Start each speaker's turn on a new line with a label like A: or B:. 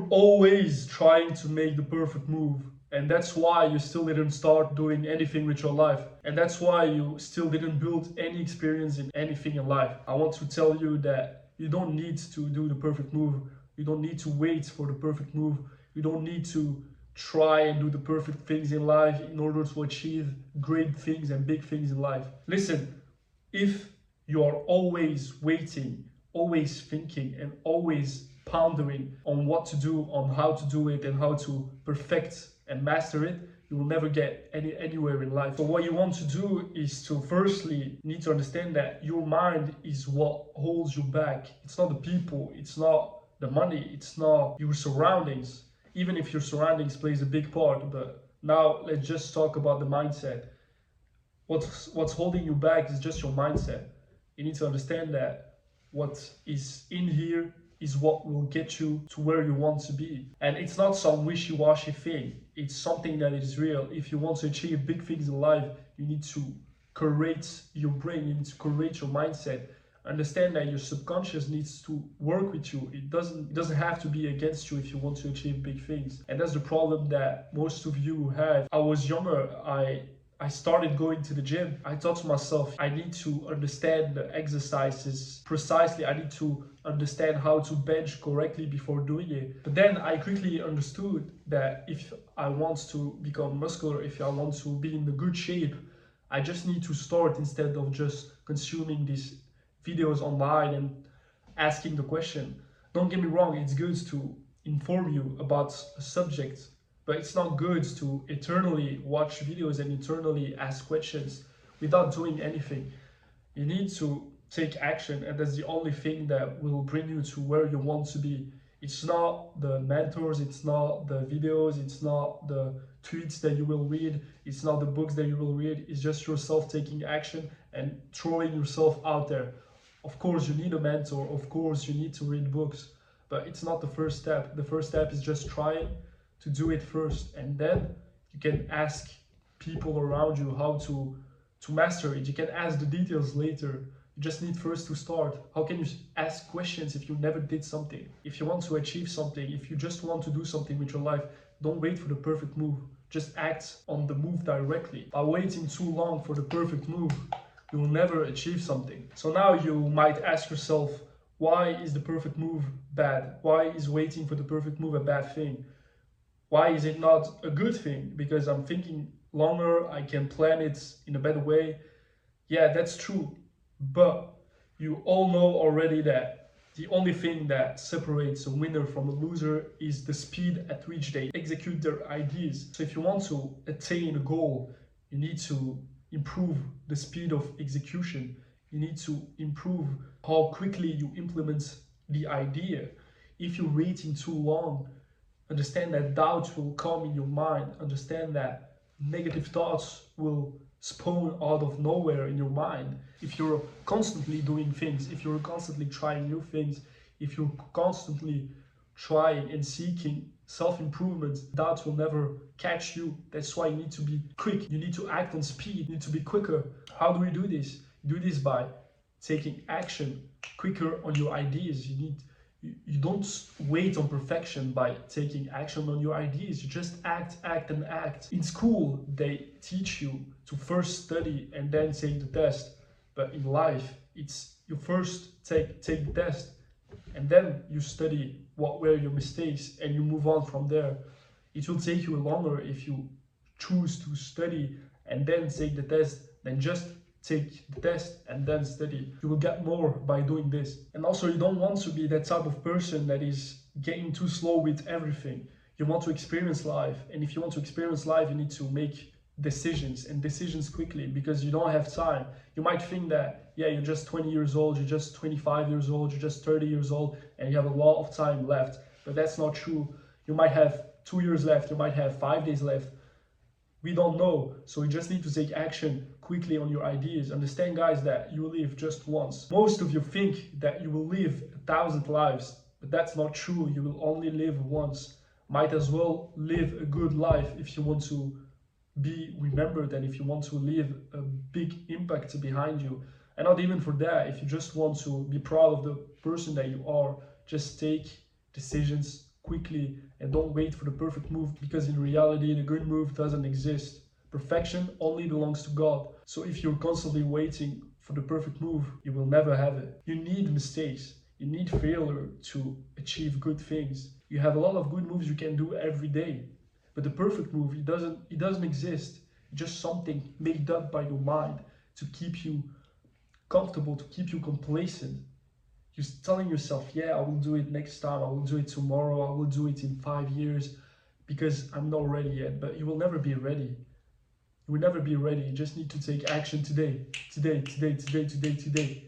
A: You're always trying to make the perfect move. And that's why you still didn't start doing anything with your life. And that's why you still didn't build any experience in anything in life. I want to tell you that you don't need to do the perfect move. You don't need to wait for the perfect move. You don't need to try and do the perfect things in life in order to achieve great things and big things in life. Listen, if you are always waiting, always thinking, and always pondering on what to do, on how to do it, and how to perfect and master it, you will never get anywhere in life. So what you want to do is to firstly need to understand that your mind is what holds you back. It's not the people, it's not the money, it's not your surroundings, even if your surroundings plays a big part. But now let's just talk about the mindset. What's holding you back is just your mindset. You need to understand that what is in here is what will get you to where you want to be. And it's not some wishy-washy thing. It's something that is real. If you want to achieve big things in life, you need to create your brain, you need to create your mindset. Understand that your subconscious needs to work with you. It doesn't have to be against you if you want to achieve big things. And that's the problem that most of you have. I was younger, I started going to the gym. I thought to myself, I need to understand the exercises precisely. I need to understand how to bench correctly before doing it. But then I quickly understood that if I want to become muscular, if I want to be in a good shape, I just need to start instead of just consuming these videos online and asking the question. Don't get me wrong, it's good to inform you about a subject, but it's not good to eternally watch videos and eternally ask questions without doing anything. You need to take action, and that's the only thing that will bring you to where you want to be. It's not the mentors, it's not the videos, it's not the tweets that you will read, it's not the books that you will read, it's just yourself taking action and throwing yourself out there. Of course, you need a mentor, of course, you need to read books, but it's not the first step. The first step is just trying to do it first, and then you can ask people around you how to master it. You can ask the details later. You just need first to start. How can you ask questions if you never did something? If you want to achieve something, if you just want to do something with your life, don't wait for the perfect move. Just act on the move directly. By waiting too long for the perfect move, you will never achieve something. So now you might ask yourself, why is the perfect move bad? Why is waiting for the perfect move a bad thing? Why is it not a good thing? Because I'm thinking longer, I can plan it in a better way. Yeah, that's true. But you all know already that the only thing that separates a winner from a loser is the speed at which they execute their ideas. So if you want to attain a goal, you need to improve the speed of execution. You need to improve how quickly you implement the idea. If you're waiting too long, understand that doubts will come in your mind. Understand that negative thoughts will spawn out of nowhere in your mind. If you're constantly doing things, if you're constantly trying new things, if you're constantly trying and seeking self-improvement, doubts will never catch you. That's why you need to be quick. You need to act on speed. You need to be quicker. How do we do this? You do this by taking action quicker on your ideas. You don't wait on perfection by taking action on your ideas. You just act and act. In school, they teach you to first study and then take the test. But in life, it's you first take the test and then you study what were your mistakes and you move on from there. It will take you longer if you choose to study and then take the test than just take the test and then study. You will get more by doing this. And also, you don't want to be that type of person that is getting too slow with everything. You want to experience life, and if you want to experience life, you need to make decisions, and decisions quickly, because you don't have time. You might think that, yeah, you're just 20 years old, you're just 25 years old, you're just 30 years old, and you have a lot of time left. But that's not true. You might have 2 years left, you might have 5 days left. We don't know. So you just need to take action quickly on your ideas. Understand, guys, that you live just once. Most of you think that you will live 1,000 lives, but that's not true. You will only live once. Might as well live a good life if you want to be remembered and if you want to leave a big impact behind you. And not even for that, if you just want to be proud of the person that you are, just take decisions quickly and don't wait for the perfect move, because in reality, the good move doesn't exist. Perfection only belongs to God. So if you're constantly waiting for the perfect move, you will never have it. You need mistakes. You need failure to achieve good things. You have a lot of good moves you can do every day. But the perfect move, it doesn't exist. It's just something made up by your mind to keep you comfortable, to keep you complacent. You're telling yourself, yeah, I will do it next time, I will do it tomorrow, I will do it in 5 years because I'm not ready yet. But you will never be ready. You will never be ready. You just need to take action today. Today, today, today, today, today.